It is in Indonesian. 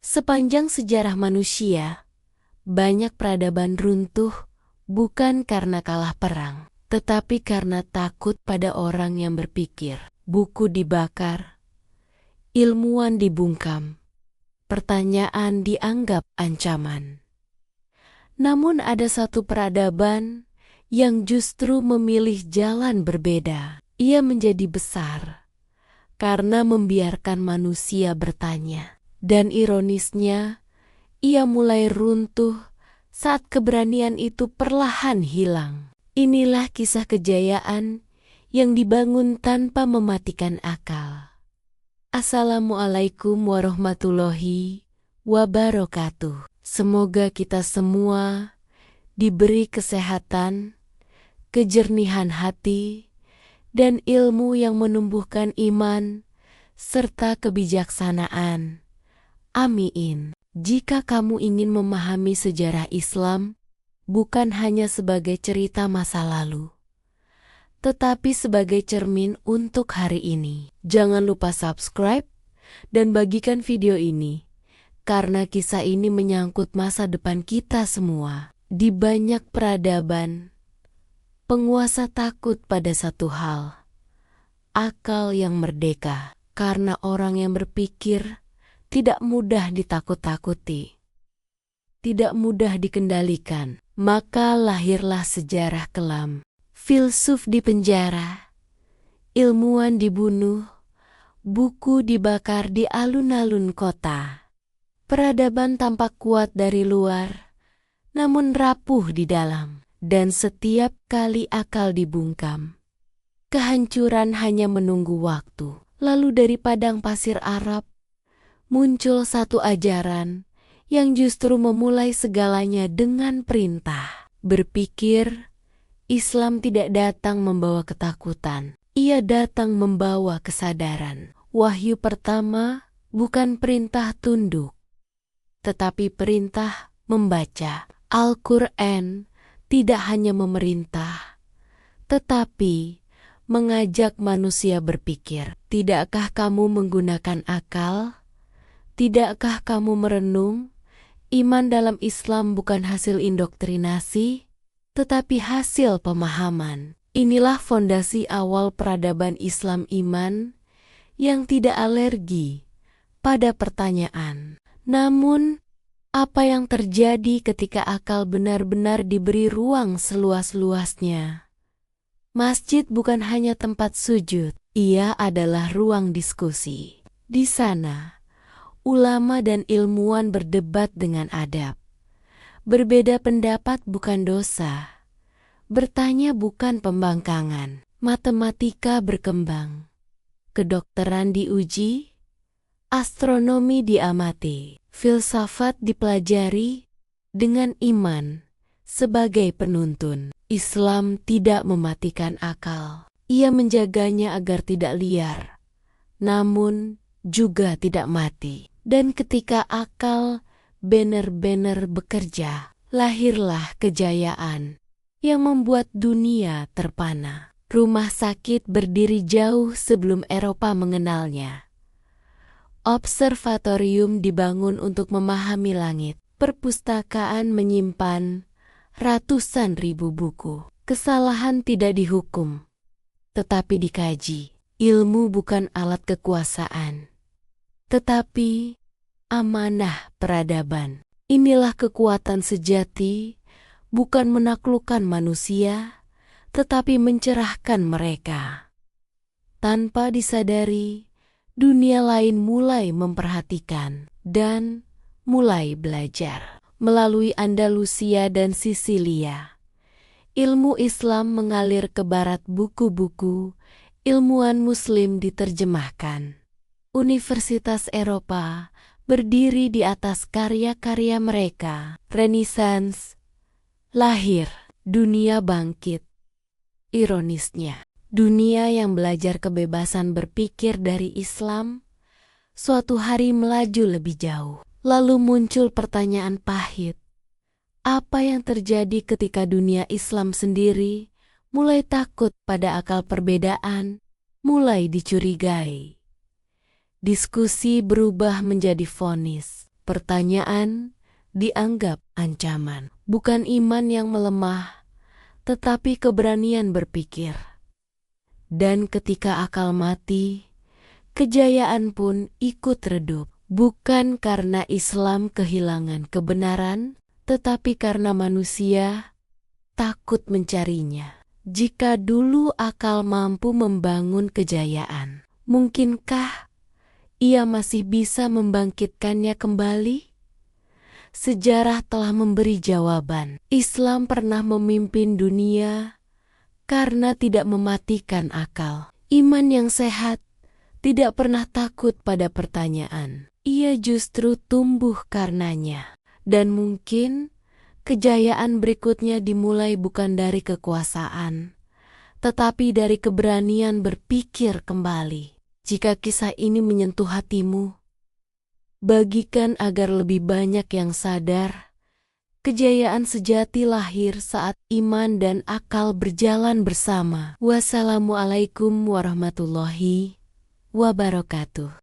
Sepanjang sejarah manusia, banyak peradaban runtuh bukan karena kalah perang, tetapi karena takut pada orang yang berpikir. Buku dibakar, ilmuwan dibungkam, pertanyaan dianggap ancaman. Namun ada satu peradaban yang justru memilih jalan berbeda. Ia menjadi besar karena membiarkan manusia bertanya. Dan ironisnya, ia mulai runtuh saat keberanian itu perlahan hilang. Inilah kisah kejayaan yang dibangun tanpa mematikan akal. Assalamualaikum warahmatullahi wabarakatuh. Semoga kita semua diberi kesehatan, kejernihan hati, dan ilmu yang menumbuhkan iman serta kebijaksanaan. Amin. Jika kamu ingin memahami sejarah Islam, bukan hanya sebagai cerita masa lalu, tetapi sebagai cermin untuk hari ini. Jangan lupa subscribe dan bagikan video ini, karena kisah ini menyangkut masa depan kita semua. Di banyak peradaban, penguasa takut pada satu hal, akal yang merdeka, karena orang yang berpikir tidak mudah ditakut-takuti, tidak mudah dikendalikan. Maka lahirlah sejarah kelam. Filsuf dipenjara, ilmuwan dibunuh, buku dibakar di alun-alun kota. Peradaban tampak kuat dari luar, namun rapuh di dalam. Dan setiap kali akal dibungkam, kehancuran hanya menunggu waktu. Lalu dari padang pasir Arab, muncul satu ajaran yang justru memulai segalanya dengan perintah. Berpikir, Islam tidak datang membawa ketakutan. Ia datang membawa kesadaran. Wahyu pertama bukan perintah tunduk, tetapi perintah membaca. Al-Quran tidak hanya memerintah, tetapi mengajak manusia berpikir. Tidakkah kamu menggunakan akal? Tidakkah kamu merenung? Iman dalam Islam bukan hasil indoktrinasi, tetapi hasil pemahaman. Inilah fondasi awal peradaban Islam iman yang tidak alergi pada pertanyaan. Namun, apa yang terjadi ketika akal benar-benar diberi ruang seluas-luasnya? Masjid bukan hanya tempat sujud, ia adalah ruang diskusi. Di sana, ulama dan ilmuwan berdebat dengan adab. Berbeda pendapat bukan dosa. Bertanya bukan pembangkangan. Matematika berkembang. Kedokteran diuji. Astronomi diamati. Filsafat dipelajari dengan iman sebagai penuntun. Islam tidak mematikan akal. Ia menjaganya agar tidak liar, namun juga tidak mati. Dan ketika akal benar-benar bekerja, lahirlah kejayaan yang membuat dunia terpana. Rumah sakit berdiri jauh sebelum Eropa mengenalnya. Observatorium dibangun untuk memahami langit. Perpustakaan menyimpan ratusan ribu buku. Kesalahan tidak dihukum, tetapi dikaji. Ilmu bukan alat kekuasaan, tetapi amanah peradaban. Inilah kekuatan sejati, bukan menaklukkan manusia, tetapi mencerahkan mereka. Tanpa disadari, dunia lain mulai memperhatikan dan mulai belajar. Melalui Andalusia dan Sisilia, ilmu Islam mengalir ke barat. Buku-buku ilmuwan Muslim diterjemahkan. Universitas Eropa berdiri di atas karya-karya mereka. Renaissance lahir, dunia bangkit. Ironisnya, dunia yang belajar kebebasan berpikir dari Islam, suatu hari melaju lebih jauh. Lalu muncul pertanyaan pahit. Apa yang terjadi ketika dunia Islam sendiri mulai takut pada akal perbedaan, mulai dicurigai? Diskusi berubah menjadi vonis. Pertanyaan dianggap ancaman. Bukan iman yang melemah, tetapi keberanian berpikir. Dan ketika akal mati, kejayaan pun ikut redup. Bukan karena Islam kehilangan kebenaran, tetapi karena manusia takut mencarinya. Jika dulu akal mampu membangun kejayaan, mungkinkah ia masih bisa membangkitkannya kembali? Sejarah telah memberi jawaban. Islam pernah memimpin dunia karena tidak mematikan akal. Iman yang sehat tidak pernah takut pada pertanyaan. Ia justru tumbuh karenanya. Dan mungkin kejayaan berikutnya dimulai bukan dari kekuasaan, tetapi dari keberanian berpikir kembali. Jika kisah ini menyentuh hatimu, bagikan agar lebih banyak yang sadar. Kejayaan sejati lahir saat iman dan akal berjalan bersama. Wassalamualaikum warahmatullahi wabarakatuh.